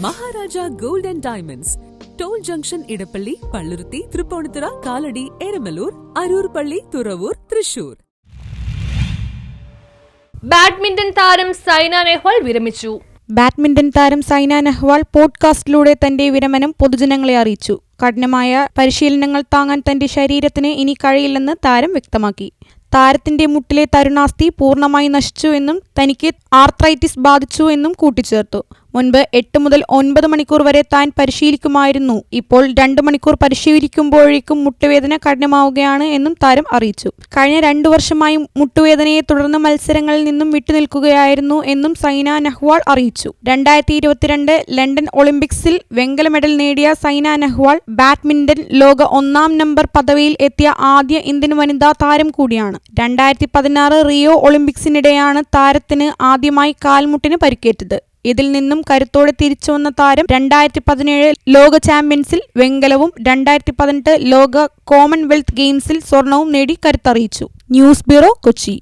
Maharaja gold and diamonds, toll junction, Edappally, Palluruthy, Tripunithura, Kalady, Eramalloor, Aroor പള്ളി, Thuravoor, Thrissur. Badminton താരം സൈന നെഹ്വാൾ വിരമിച്ചു. ബാഡ്മിന്റൺ താരം സൈന നെഹ്വാൾ പോഡ്കാസ്റ്റിലൂടെ തന്റെ വിരമനം പൊതുജനങ്ങളെ അറിയിച്ചു. കഠിനമായ പരിശീലനങ്ങൾ താങ്ങാൻ തന്റെ ശരീരത്തിന് ഇനി കഴിയില്ലെന്ന് താരം വ്യക്തമാക്കി. താരത്തിന്റെ മുട്ടിലെ തരുണാസ്ഥി പൂർണ്ണമായി നശിച്ചു എന്നും തനിക്ക് ആർത്രൈറ്റിസ് ബാധിച്ചു എന്നും കൂട്ടിച്ചേർത്തു. മുൻപ് 8 മുതൽ 9 മണിക്കൂർ വരെ താൻ പരിശീലിക്കുമായിരുന്നു. ഇപ്പോൾ 2 മണിക്കൂർ പരിശീലിക്കുമ്പോഴേക്കും മുട്ടുവേദന കഠിനമാവുകയാണ് എന്നും താരം അറിയിച്ചു. കഴിഞ്ഞ 2 വർഷമായി മുട്ടുവേദനയെ തുടർന്ന് മത്സരങ്ങളിൽ നിന്നും വിട്ടുനിൽക്കുകയായിരുന്നു എന്നും സൈന നെഹ്വാൾ അറിയിച്ചു. 2022 ലണ്ടൻ ഒളിമ്പിക്സിൽ വെങ്കല മെഡൽ നേടിയ സൈന നെഹ്വാൾ ബാഡ്മിന്റൺ ലോക 1-ാം നമ്പർ പദവിയിൽ എത്തിയ ആദ്യ ഇന്ത്യൻ വനിതാ താരം കൂടിയാണ്. 2016 റിയോ ഒളിമ്പിക്സിനിടെയാണ് താരത്തിന് ആദ്യമായി കാൽമുട്ടിന് പരിക്കേറ്റത്. ഇതിൽ നിന്നും കരുത്തോടെ തിരിച്ചുവന്ന താരം 2017 ലോക ചാമ്പ്യൻസിൽ വെങ്കലവും 2018 ലോക കോമൺവെൽത്ത് ഗെയിംസിൽ സ്വർണവും നേടി കരുത്തറിയിച്ചു. News bureau, Kochi.